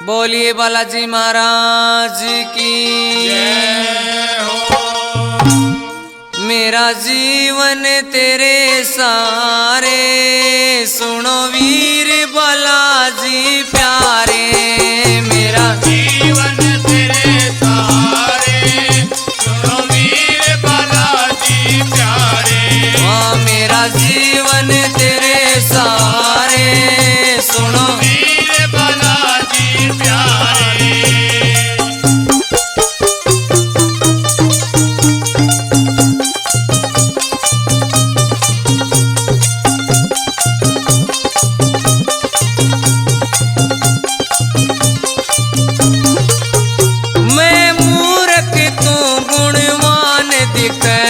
बोलिए बालाजी महाराज की जय हो। मेरा जीवन तेरे सारे, सुनो वीर बालाजी प्यारे। मेरा जीवन तेरे सहारे, सुनो वीर बालाजी प्यारे। हाँ मेरा जीवन तेरे सारे, सुनो वीर बालाजी प्यारे। मैं मूर्ख तू गुणवान दिखे,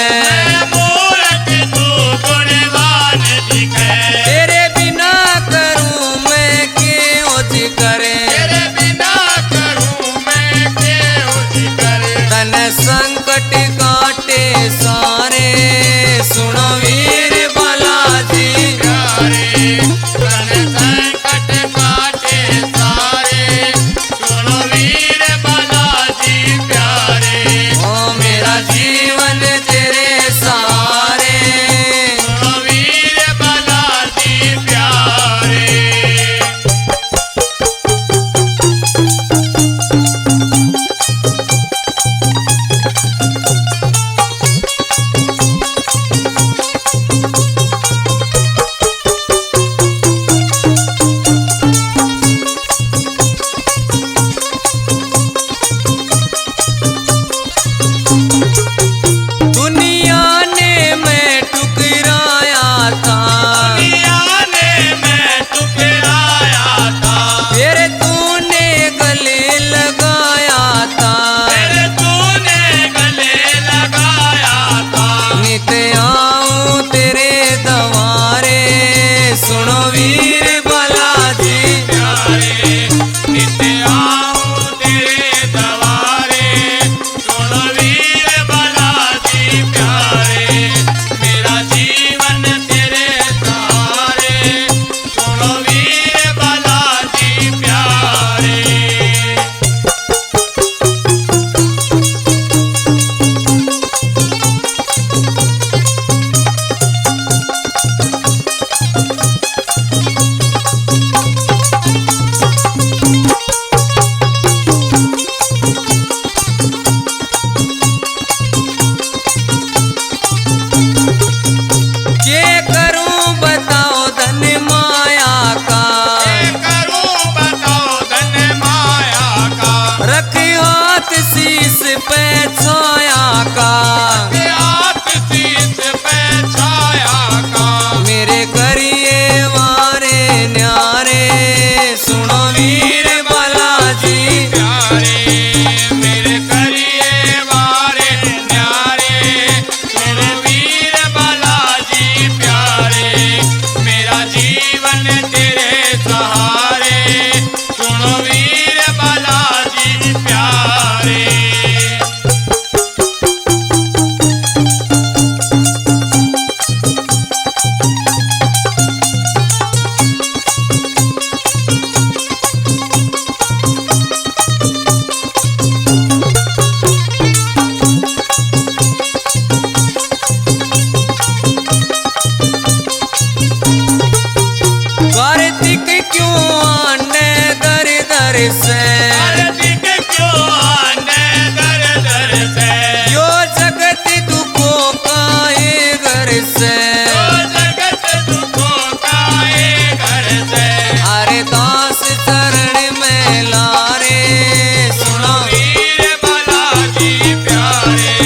मूरत तू गुणवान दिखे। तेरे बिना करूं मैं क्यों जिक्र, तेरे बिना करूं मैं केहू जिक्र। तन संकट काटे सारे, सुनो वीर बालाजी प्यारे। तन संकट काटे सारे, सुनो वीर बालाजी प्यारे। ओ मेरा जीवन तेरे सारे। सुनो वीर बालाजी प्यारे। दुनिया ने मैं ठुकराया था, दुनिया ने मैं ठुकराया था। फिर तूने गले लगाया था। तेरे तूने गले लगाया था। नित आऊं तेरे दवारे, सुनो वीर बालाजी प्यारे। नित्य आऊं तेरे दवारे, सुनो वीर बालाजी प्यारे। मेरा जीवन तेरे सहारे, सुनो वीर बालाजी प्यारे। के करूं बताओ धन माया का, करूं बताओ धन माया का। रख हाथ शीस पे छाया का। हाथ शीस पे छाया का। मेरे करिए वारे न्यारे, सुनो वीर बालाजी प्यारे। मेरे करिए वारे न्यारे, सुनो वीर बालाजी प्यारे। मेरा जीवन तेरे सहारे, सुनो वीर बालाजी प्यारे। कार्तिक क्यों आने दर दर से, कार्तिक क्यों आने दर दर से। यो जगत दुखों का ये घर से। ओ जगत दुखों का ये घर से। अरे दास चरण में लारे, सुनो वीर बालाजी प्यारे।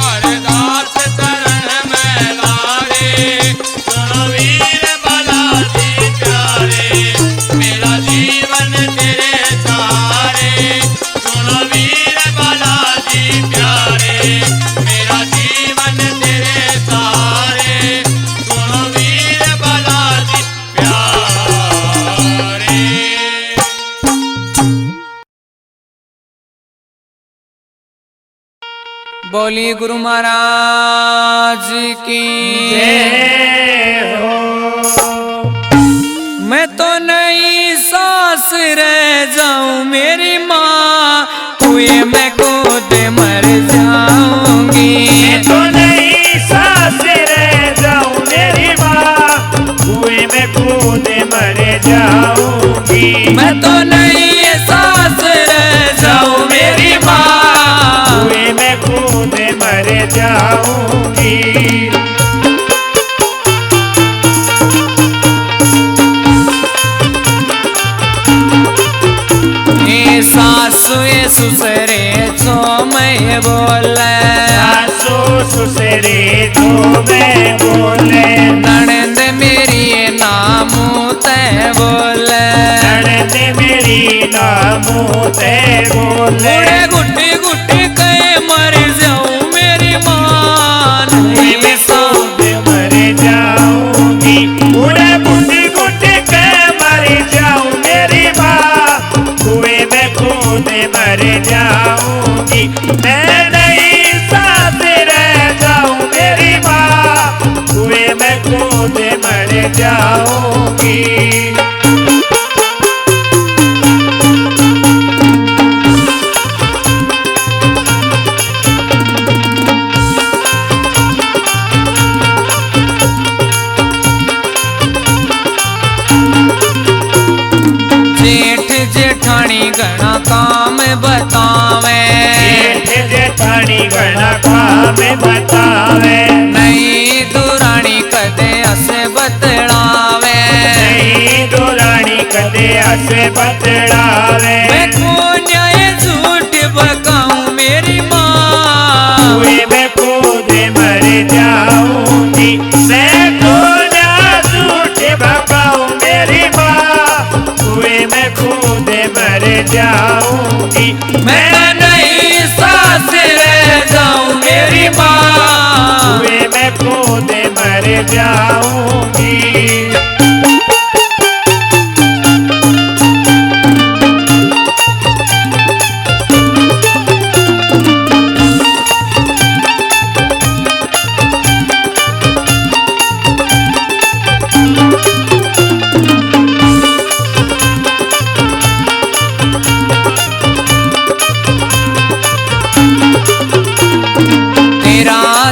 अरदास चरण में लारे, सुनो वीर बालाजी प्यारे। मेरा जीवन तेरे सहारे, सुनो वीर बालाजी प्यारे। मेरा जीवन तेरे सहारे, सुनो वीर बालाजी प्यारे। बोली गुरु महाराज की जय हो। मैं तो नहीं सांस रह जाऊं जाऊं मेरी माँ, कुएं में कूद मर जाऊंगी। मैं तो नहीं सांस रह जाऊं मेरी माँ, कुएं में कूद मर जाऊंगी। मैं तो नहीं सांस रह जाऊं मेरी माँ, कुएं में कूद मर जाऊंगी। सासु ससुरे जो मैं बोले, सासु ससुरे जो मैं बोले, ननद मेरी नामू ते बोले, ननद मेरी नामू ते बोले। उड़े गुट्टी गुट्टी कहे मर जाऊं मेरी माँ, कुएं में कूद मर जाऊंगी। उड़े गुट्टी गुट्टी कहे मर जाऊं मेरी माँ, कुएं में कूद मर जाऊंगी। मैं नहीं सांस रह जाऊं मेरी माँ, कुएं में कूद मर जाऊंगी। जेठ जेठानी घना काम बतावे, जेठ जेठानी घना काम बतावे, नई दुरानी कदे असे बतलावे, नई दुरानी कदे असे बतलावे। मैं कौन ये झूठ बकाऊं मेरी माँ, कुएं में कूद मर जाऊंगी। मैं कौन झूठ बकाऊं मेरी माँ, कुएं में कूद मर जाऊंगी। मैं नहीं सांस रह जाऊं मेरी माँ, कुएं में कूद मर जाऊंगी।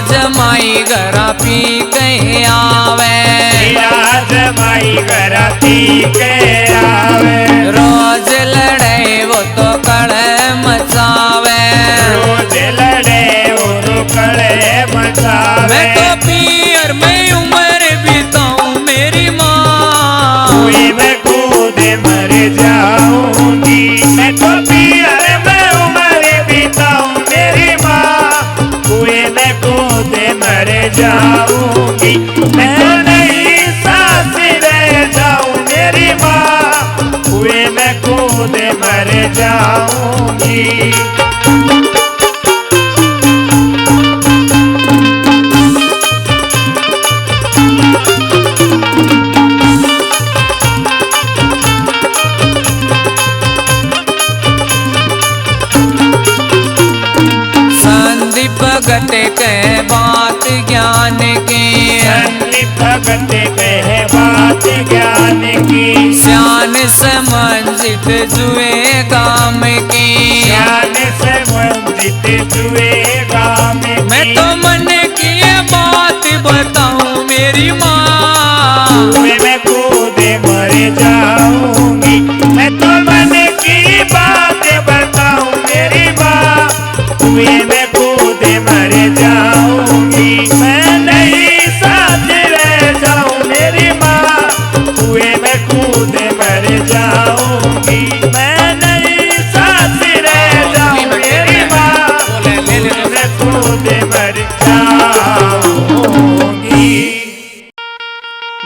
जमाई घरा पी के आवे, जमाई घरा पी के आवे, रोज लड़े वो तो कड़े मचावे, रोज लड़े वो कड़े मचावे। मैं तो पियर में उम्र बिताऊं मेरी माँ, कुएं में कूद मर जाऊंगी। मैं तो पियर में उम्र बिताऊं मेरी माँ, कुएं में कूद मर जाऊंगी। मैं तो नहीं सांस रह जाऊं मेरी माँ, कुएं में कूद मर जाऊंगी। भगत के बात ज्ञान की, भगत कहे बात ज्ञान की, श्यान समंजित जुए काम की, श्यान समंजित जुए काम की। मैं तो मन की ये बात बताऊं मेरी माँ, कुएं में कूद मर जाऊंगी। मैं तो मन की बात बताऊं मेरी माँ, कुएं में कूद मर जाऊंगी। मैं नहीं सांस रह जाऊं मेरी माँ, कुएं में कूद मर जाऊंगी। मैं नहीं सांस रह जाऊं मेरी माँ, कुएं में कूद मर जाऊंगी।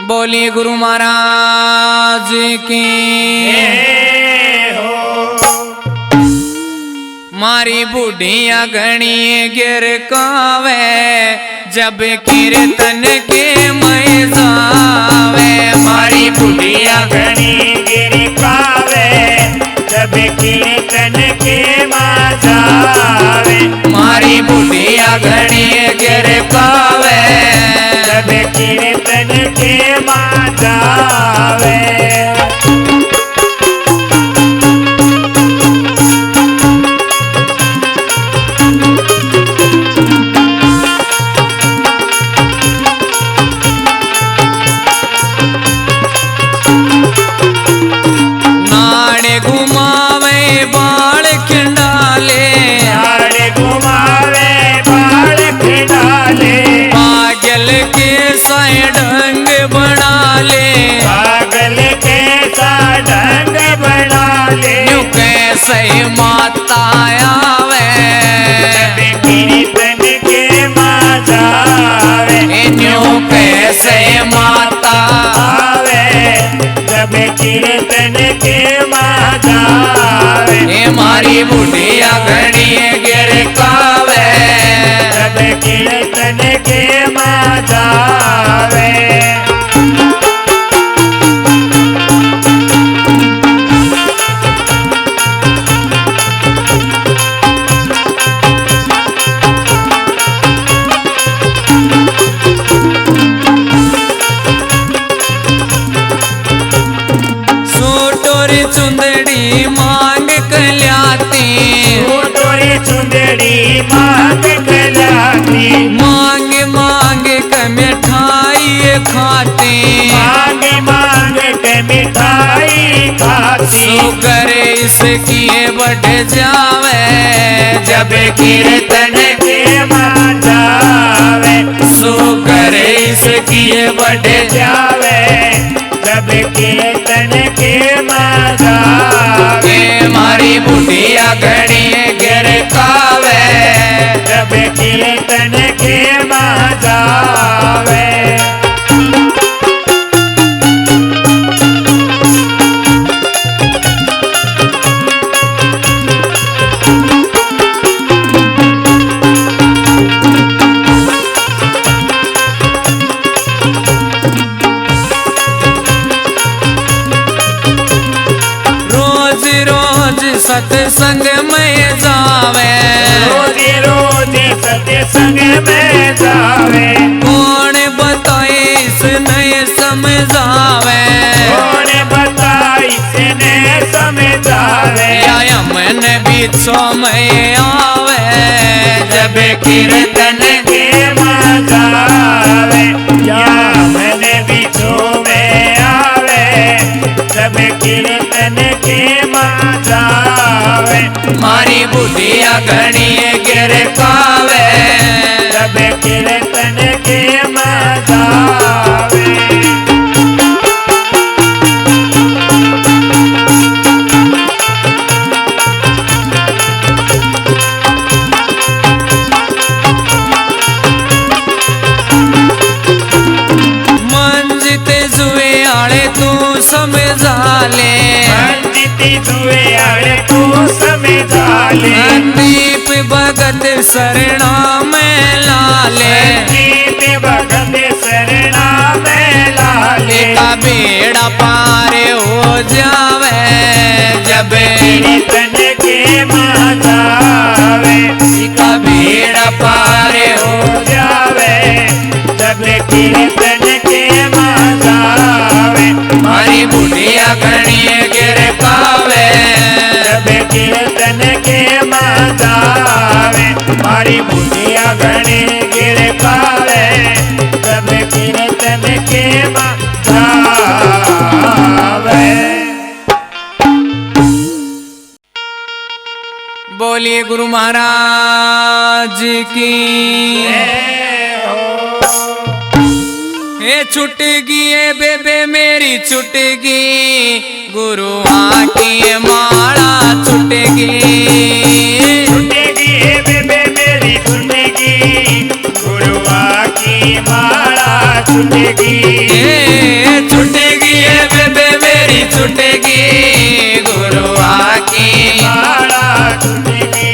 बोली गुरु महाराज की। मारी बूढ़िया घनी गिर कावे, जब कीर्तन के मैं जावे। मारी बूढ़िया घनी गिर कावे, जब कीर्तन के माँ जावे। मारी बूढ़िया घनी गिर कावे, जब कीर्तन के माँ जावे। कैसे माता आवे जब कीर्तन के माजावे न्यू कैसे माता आवे जब कीर्तन के माजावे मारी बुढ़िया घड़ी गिर कावे जब कीर्तन के माजावे चुंदड़ी मांग कल्याती तोरी चुंदड़ी मांग कल्याती मांग मांग के मिठाई खाती मांग मांग के मिठाई खाती सुगर इसकी बढ़ जावे जब कीर्तन के माजावे सुगर इसकी बढ़ जावे जब कीर्तन के माजावे मारी बुढ़िया घड़ी गिर कावे जब कीर्तन के माजावे सत्संग में जावे रोज रोज सत्संग में जावे कौन बताए इस नए समझावे कौन बताई इसने समझावे या मन बीचो में आवे जब कीर्तन के मजावे या मन बीचो में आवे जब कीर्तन के मजावे मारी बुढ़िया घड़ी गिर कावे जब कीर्तन के मजावे मंजिते जुए आले तू समझा ले मंजिती जुए आले तू समझा ले दीप भगत शरणा में लाले दीप भगत शरणा में लाले का बेड़ा पार हो जावे जब कीर्तन के मजावे का बेड़ा पार हो हो जावे जब कीर्तन के मजावे मारी बुढ़िया घड़ी गिर कावे जब कीर्तन के मजावे मारी बुढ़िया घड़ी गिर पावे जब कीर्तन के मजावे बोलिए गुरु महाराज की ये छुटगी ये बेबे मेरी छुटगी गुरु की माला छुटगी छुटेगी हे बेबे मेरी छुटेगी गुरुआ की माला छुटेगी छुटेगी ये बेबे मेरी छुटगी गुरु की माला छुटेगी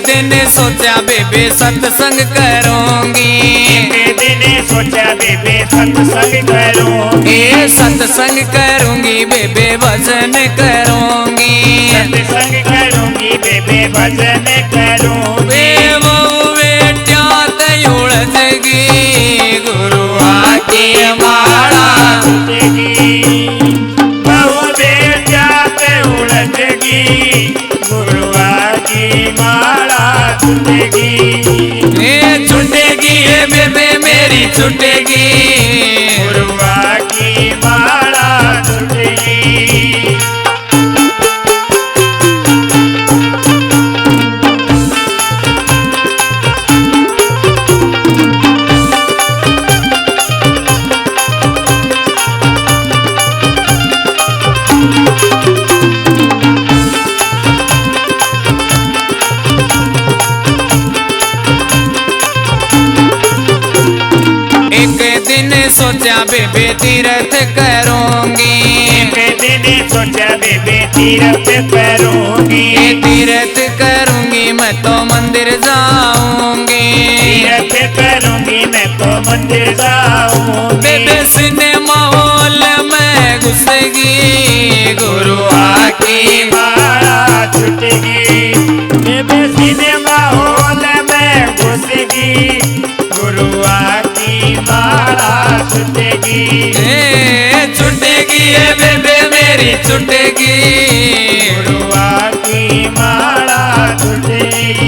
दिन सोचा बेबे सत्संग करूंगी एक दिन सोचा बेबे सत्संग करूंगी सत्संग करूंगी बेबे भजन करूंगी सत्संग करूंगी बेबे भजन करूंगी वो बेट्या उड़जगी गुरु की माला छुटेगी बहु बेटा पे उड़जगी गुरुआ की माला छुटेगी छुटेगी ये बेबे मेरी छुटेगी गुरुआ की माला छुटेगी सोचा बेबे तीर्थ करूंगी, एक दिन सोचा बेबे तीर्थ करूंगी, तीर्थ करूंगी मैं तो मंदिर जाऊंगी, तीर्थ करूंगी मैं तो मंदिर जाऊंगी। बेबे सिनेमा हॉल में घुसेगी, गुरु आकी माला छूटेगी, बेबे सिनेमा हॉल में घुसेगी, गुरुआ की माला छूटेगी। छूटेगी ये बेबे मेरी छूटेगी, गुरुआ की माला छूटेगी।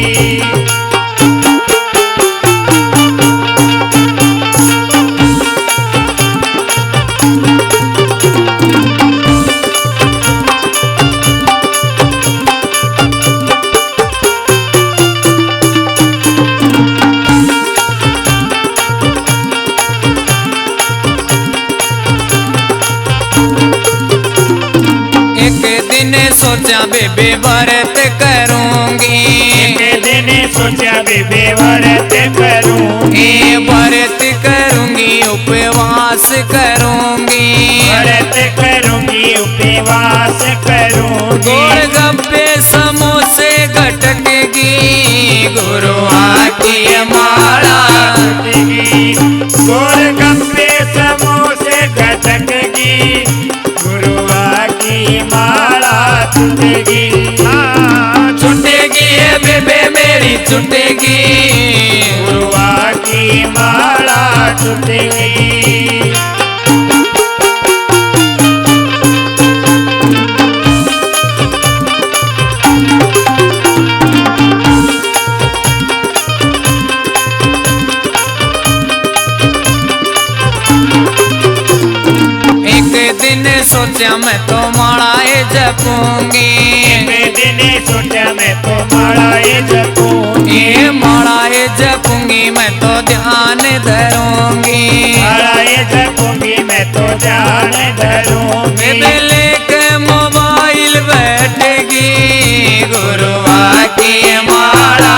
सोचा बेबे व्रत करूंगी, एक दिन सोचा बेबे व्रत करूंगी, व्रत करूंगी उपवास करूंगी, व्रत करूंगी उपवास करूंगी। गोलगप्पे समोसे गटकेगी, गुरु आकी माला छूटेगी, गोलगप्पे समोसे गटकेगी, गुरुआ की माला छूटेगी। छूटेगी ये बेबे मेरी छूटेगी, गुरुआ की माला छूटेगी। सोचा मैं तो मालाए जपूंगी, एक दिन सोचा मैं तो मालाए जपूंगी, मालाए जपूंगी मैं तो ध्यान धरूंगी, मालाए जपूंगी मैं तो ध्यान धरूंगी। बेबे लेके मोबाइल बैठेगी, गुरुआ की माला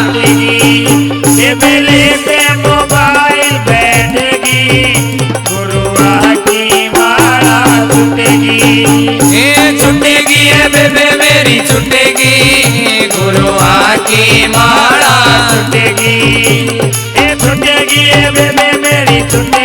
छूटेगी, बेबे लेके मोबाइल बैठेगी, गुरुआ की माला छूटेगी। छूटेगी ये बेबे मेरी छूटेगी, गुरुआ की माला छूटेगी, छूटेगी ये बेबे मेरी छूटेगी।